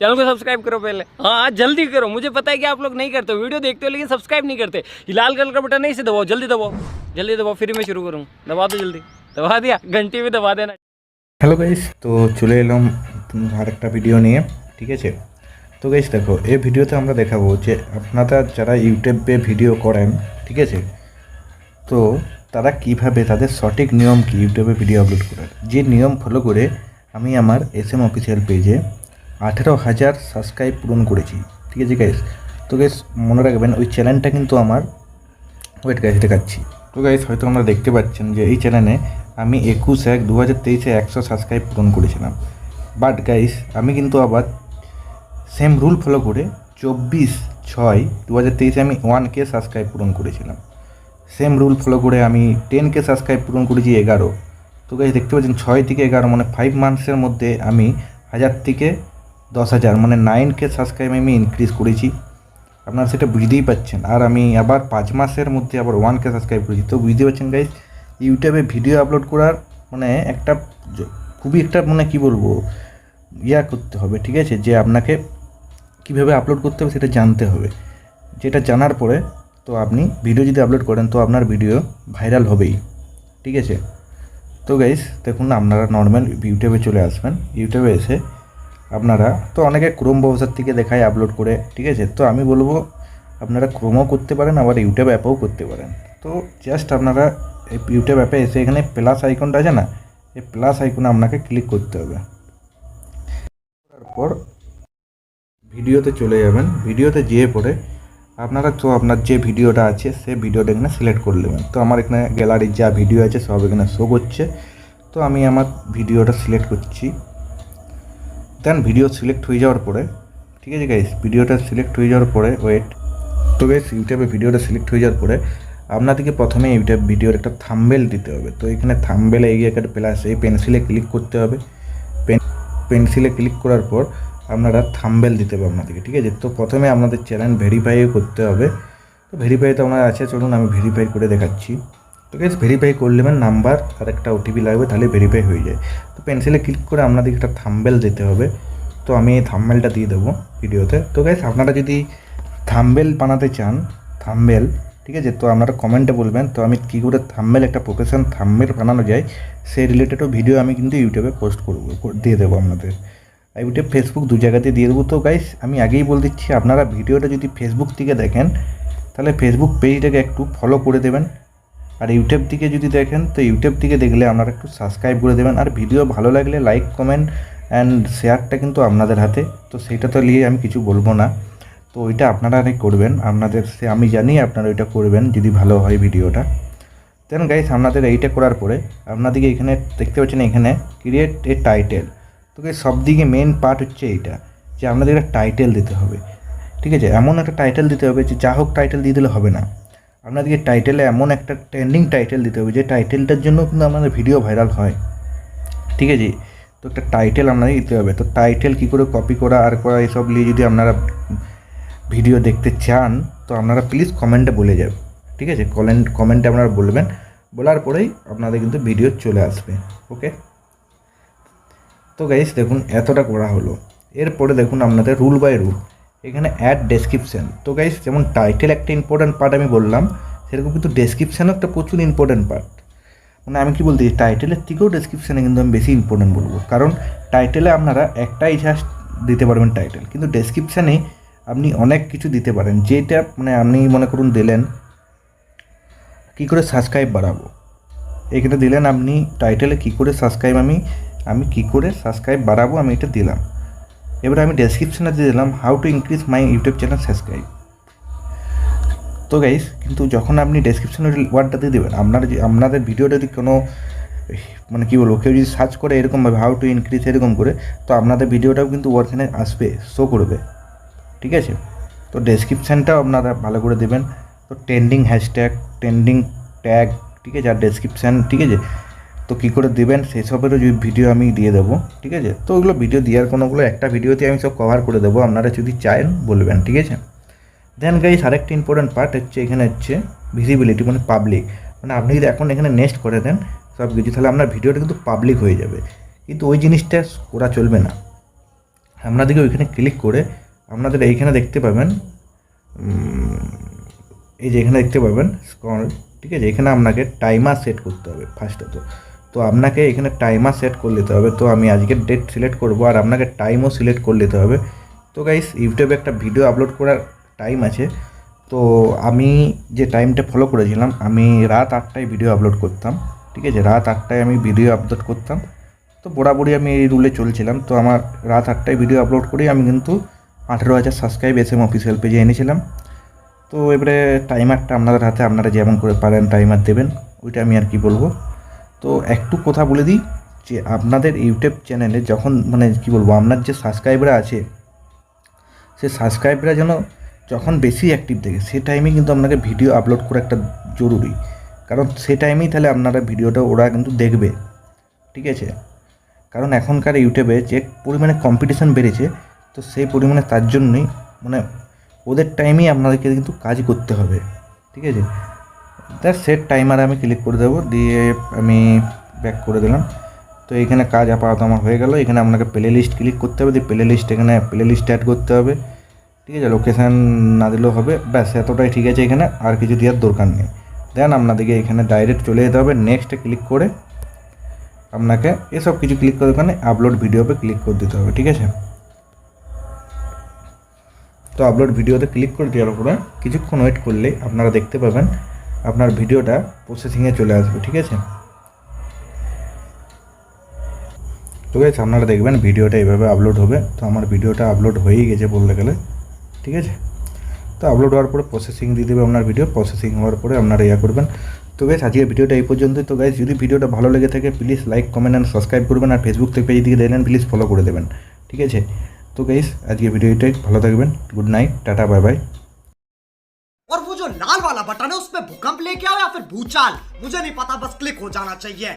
Channel को subscribe करो पहले। हाँ जल्दी करो, मुझे पता है कि आप लोग नहीं करते हो, वीडियो देखते हो लेकिन सब्सक्राइब नहीं करते। ये लाल कलर का बटन नहीं से दबाओ, जल्दी दबाओ, जल्दी दबाओ, फिर मैं शुरू करूँ। दबा दो जल्दी, दबा दिया, घंटी भी दबा देना। হ্যালো গাইস, তো চলে এলাম আরেকটা ভিডিও নিয়ে। ঠিক আছে, তো গাইস দেখো, এই ভিডিওতে আমরা দেখাবো যে আপনারা যারা ইউটিউবে ভিডিও করেন, ঠিক আছে, তো তারা কিভাবে তাদের সঠিক নিয়ম কি ইউটিউবে ভিডিও আপলোড করার, যে নিয়ম ফলো করে আমি আমার SM অফিসিয়াল পেজে 18,000 সাবস্ক্রাইব পূরণ করেছি। ঠিক আছে গাইস, তো গাইস মনে রাখবেন ওই চ্যানেলটা কিন্তু আমার, ওয়েট গাইস দেখাচ্ছি। তো গাইস হয়তো আমরা দেখতে পাচ্ছেন যে এই চ্যানেলে আমি 21/1/2023 100 সাবস্ক্রাইব পূরণ করেছিলাম। বাট গাইস আমি কিন্তু আবার সেম রুল ফলো করে 24/6/2023 আমি 1K সাবস্ক্রাইব পূরণ করেছিলাম। সেম রুল ফলো করে আমি 10K সাবস্ক্রাইব পূরণ করেছি 11। তো গাইস দেখতে পাচ্ছেন 6 থেকে 11 মানে 5 মান্থসের মধ্যে আমি 1000 থেকে 10,000 মানে 9K সাবস্ক্রাইব আমি ইনক্রিজ করেছি। আপনারা সেটা বুঝতেই পাচ্ছেন। আর আমি আবার 5 মাসের মধ্যে আবার 1K সাবস্ক্রাইব করেছি। তো বুঝতে পারছেন গাইস, ইউটিউবে ভিডিও আপলোড করার মানে একটা খুবই একটা মানে কী বলবো করতে হবে। ঠিক আছে, যে আপনাকে কীভাবে আপলোড করতে হবে সেটা জানতে হবে। যেটা জানার পরে তো আপনি ভিডিও যদি আপলোড করেন তো আপনার ভিডিও ভাইরাল হবেই। ঠিক আছে, তো গাইস দেখুন, আপনারা নর্মাল ইউটিউবে চলে আসবেন। ইউটিউবে এসে আপনারা তো অনেকে ক্রোম ব্রাউজার থেকে দেখায় আপলোড করে। ঠিক আছে, তো আমি বলবো আপনারা ক্রোমও করতে পারেন, আবার ইউটিউব অ্যাপেও করতে পারেন। তো জাস্ট আপনারা এই ইউটিউব অ্যাপে এসে এখানে প্লাস আইকনটা আছে না, এই প্লাস আইকনে আপনাকে ক্লিক করতে হবে। তারপর ভিডিওতে চলে যাবেন। ভিডিওতে যেয়ে পরে আপনারা তো আপনার যে ভিডিওটা আছে সেই ভিডিওটা এখানে সিলেক্ট করে নেবেন। তো আমার এখানে গ্যালারির যা ভিডিও আছে সব এখানে শো করছে। তো আমি আমার ভিডিওটা সিলেক্ট করছি। দেন ভিডিও সিলেক্ট হয়ে যাওয়ার পরে, ঠিক আছে গাইস, ভিডিওটা সিলেক্ট হয়ে যাওয়ার পরে ওয়েট, তো গাইস ইউটিউবে ভিডিওটা সিলেক্ট হয়ে যাওয়ার পরে আপনাদেরকে প্রথমে ইউটিউব ভিডিওর একটা থাম্বনেল দিতে হবে। তো এখানে থাম্বনেলে এগিয়ে একটা প্লাস এই পেন্সিলে ক্লিক করতে হবে। পেন্সিলে ক্লিক করার পর আপনারা থাম্বনেল দিতে হবে আপনাদেরকে। ঠিক আছে, তো প্রথমে আপনাদের চ্যানেল ভেরিফাই করতে হবে। তো ভেরিফাই তো আপনার আছে, চলুন আমি ভেরিফাই করে দেখাচ্ছি। তো গাইস ভেরিফাই করে নেবেন, নাম্বার আর একটা OTP লাগবে, তাহলে ভেরিফাই হয়ে যায়। তো পেন্সিলে ক্লিক করে আপনাদেরকে একটা থাম্বনেল দিতে হবে। তো আমি এই থাম্বনেলটা দিয়ে দেবো ভিডিওতে। তো গাইস আপনারা যদি থাম্বনেল বানাতে চান, থাম্বনেল, ঠিক আছে, তো আপনারা কমেন্টে বলবেন। তো আমি কী করে থাম্বনেল একটা প্রফেশনাল থাম্বনেল বানানো যায় সেই রিলেটেডও ভিডিও আমি কিন্তু ইউটিউবে পোস্ট করবো, দিয়ে দেবো আপনাদের। ইউটিউব ফেসবুক দু জায়গাতে দিয়ে দেবো। তো গাইস আমি আগেই বলে দিচ্ছি, আপনারা ভিডিওটা যদি ফেসবুক থেকে দেখেন তাহলে ফেসবুক পেজটাকে একটু ফলো করে দেবেন। আর ইউটিউব থেকে যদি দেখেন তো ইউটিউব থেকে দেখলে আপনারা একটু সাবস্ক্রাইব করে দেবেন। আর ভিডিও ভালো লাগলে লাইক, কমেন্ট অ্যান্ড শেয়ারটা কিন্তু আপনাদের হাতে। তো সেইটা তো নিয়ে আমি কিছু বলবো না, তো ওইটা আপনারাই করবেন। আপনাদের আমি জানি আপনারা ওইটা করবেন যদি ভালো হয় ভিডিওটা। দেন গাইস আপনাদের এইটা করার পরে আপনাদেরকে এখানে দেখতে পাচ্ছেন এখানে ক্রিয়েট এ টাইটেল। তো গাইস সব দিকে মেন পার্ট হচ্ছে এইটা, যে আপনাদের একটা টাইটেল দিতে হবে। ঠিক আছে, এমন একটা টাইটেল দিতে হবে যে যা হোক টাইটেল দিয়ে দিলে হবে না, আপনাদেরকে টাইটেলে এমন একটা ট্রেন্ডিং টাইটেল দিতে হবে যে টাইটেলটার জন্য কিন্তু আপনাদের ভিডিও ভাইরাল হয়। ঠিক আছে, তো একটা টাইটেল আপনাদের দিতে হবে। তো টাইটেল কী করে কপি করা আর করা এসব নিয়ে যদি আপনারা ভিডিও দেখতে চান তো আপনারা প্লিজ কমেন্টে বলে যাবেন। ঠিক আছে, কমেন্টে আপনারা বলবেন, বলার পরেই আপনাদের কিন্তু ভিডিও চলে আসবে। ওকে, তো গাইস দেখুন এতটা করা হলো। এরপরে দেখুন আপনাদের রুল বাই রুল এখানে অ্যাড ডেসক্রিপশান। তো গাইস যেমন টাইটেল একটা ইম্পর্ট্যান্ট পার্ট আমি বললাম, সেরকম কিন্তু ডেসক্রিপশানও একটা প্রচুর ইম্পর্ট্যান্ট পার্ট। মানে আমি কী বলতে টাইটেলের থেকেও ডেসক্রিপশানে কিন্তু আমি বেশি ইম্পর্ট্যান্ট বলবো, কারণ টাইটেলে আপনারা একটাই জাস্ট দিতে পারবেন টাইটেল, কিন্তু ডেসক্রিপশানে আপনি অনেক কিছু দিতে পারেন। যেটা মানে আপনি মনে করুন দিলেন কী করে সাবস্ক্রাইব বাড়াবো, এখানে দিলেন আপনি টাইটেলে কী করে সাবস্ক্রাইব আমি কী করে সাবস্ক্রাইব বাড়াবো আমি এটা দিলাম। এবারে আমি ডেসক্রিপশানে দিয়ে দিলাম how to increase my YouTube channel subscribe. তো গাইস কিন্তু যখন আপনি ডেসক্রিপশানের ওয়ার্ডটা দিয়ে দেবেন, আপনাদের ভিডিওটা যদি কোনো মানে কী বলবো কেউ যদি সার্চ করে এরকমভাবে হাউ টু ইনক্রিজ এরকম করে, তো আপনাদের ভিডিওটাও কিন্তু ওখানে আসবে, শো করবে। ঠিক আছে, তো ডেসক্রিপশানটাও আপনারা ভালো করে দেবেন। তো ট্রেন্ডিং হ্যাশট্যাগ, ট্রেন্ডিং ট্যাগ, ঠিক আছে, আর ডেসক্রিপশান, ঠিক আছে, তো কী করে দেবেন সেসবেরও ভিডিও আমি দিয়ে দেবো। ঠিক আছে, তো ওগুলো ভিডিও দেওয়ার কোনোগুলো একটা ভিডিওতে আমি সব কভার করে দেবো, আপনারা যদি চান বলবেন। ঠিক আছে, দেন গাইস আরেকটা ইম্পর্ট্যান্ট পার্ট হচ্ছে এখানে হচ্ছে ভিজিবিলিটি, মানে পাবলিক। মানে আপনি যদি এখন এখানে নেক্সট করে দেন সব কিছু, তাহলে আপনার ভিডিওটা কিন্তু পাবলিক হয়ে যাবে। কিন্তু ওই জিনিসটা করা চলবে না। আপনাদেরকে ওইখানে ক্লিক করে আপনাদের এইখানে দেখতে পাবেন, এই যে এখানে দেখতে পাবেন স্ক্রল, ঠিক আছে। এখানে আপনাকে টাইমার সেট করতে হবে ফার্স্টত। তো আপনাকে এখানে টাইমার সেট করে নিতে হবে। তো আমি আজকের ডেট সিলেক্ট করব আর আপনাকে টাইমও সিলেক্ট করে নিতে হবে। তো গাইস, ইউটিউবে একটা ভিডিও আপলোড করার টাইম আছে। তো আমি যে টাইমটা ফলো করেছিলাম, আমি রাত 8টায় ভিডিও আপলোড করতাম, ঠিক আছে। রাত 8টায় আমি ভিডিও আপলোড করতাম। তো বরাবরই আমি এই রুলে চলছিলাম। তো আমার রাত 8টায় ভিডিও আপলোড করেই আমি কিন্তু 18,000 সাবস্ক্রাইব SM অফিসিয়াল পেজে এনেছিলাম। তো এবারে টাইমারটা আপনাদের হাতে, আপনারা যেমন করে পারেন টাইমার দেবেন, ওইটা আমি আর কি বলবো। তো একটু কথা বলে দিই যে আপনাদের ইউটিউব চ্যানেলে যখন মানে কি বলবো, আপনার যে সাবস্ক্রাইবাররা আছে, সে সাবস্ক্রাইবাররা যেন যখন বেশি অ্যাক্টিভ থাকে সে টাইমে কিন্তু আপনাকে ভিডিও আপলোড করা একটা জরুরি, কারণ সে টাইমেই তাহলে আপনারা ভিডিওটা ওরা কিন্তু দেখবে, ঠিক আছে। কারণ এখনকার ইউটিউবে যে পরিমাণে কম্পিটিশান বেড়েছে, তো সেই পরিমাণে তার জন্যই মানে ওদের টাইমেই আপনাদেরকে কিন্তু কাজ করতে হবে, ঠিক আছে। তার সেট টাইমার আমি ক্লিক করে দেবো, দিয়ে আমি ব্যাক করে দিলাম। তো এখানে কাজ আপাতত আমার হয়ে গেল। এখানে আপনাকে প্লে লিস্ট ক্লিক করতে হবে, দিয়ে প্লে লিস্ট, এখানে প্লে লিস্ট অ্যাড করতে হবে, ঠিক আছে। লোকেশান না দিলেও হবে, ব্যাস এতটাই ঠিক আছে। এখানে আর কিছু দেওয়ার দরকার নেই। দেন আপনাদেরকে এখানে ডাইরেক্ট চলে যেতে হবে, নেক্সটে ক্লিক করে আপনাকে এসব কিছু ক্লিক করে ওখানে আপলোড ভিডিওতে ক্লিক করে দিতে হবে, ঠিক আছে। তো আপলোড ভিডিওতে ক্লিক করে দেওয়ার পরে কিছুক্ষণ ওয়েট করলে আপনারা দেখতে পাবেন আপনার ভিডিওটা প্রসেসিংয়ে চলে আসবে, ঠিক আছে। তো গাইস, আপনারা দেখবেন ভিডিওটা এইভাবে আপলোড হবে। তো আমার ভিডিওটা আপলোড হয়েই গেছে বলতে গেলে, ঠিক আছে। তো আপলোড হওয়ার পরে প্রসেসিং দিয়ে দেবে আপনার ভিডিও, প্রসেসিং হওয়ার পরে আপনারা ইয়া করবেন। তো গাইস, আজকের ভিডিওটা এই পর্যন্তই। তো গাইস, যদি ভিডিওটা ভালো লেগে থাকে please like, comment and subscribe করবেন, আর ফেসবুক থেকে পেজ দিকে দেখলেন প্লিজ ফলো করে দেবেন, ঠিক আছে। তো গাইস, আজকের ভিডিওটাই, ভালো থাকবেন, good night, tata, bye bye. और वो जो लाल वाला बटन है उस पे भूकंप लेके आओ या फिर भूचाल, मुझे नहीं पता, बस क्लिक हो जाना चाहिए।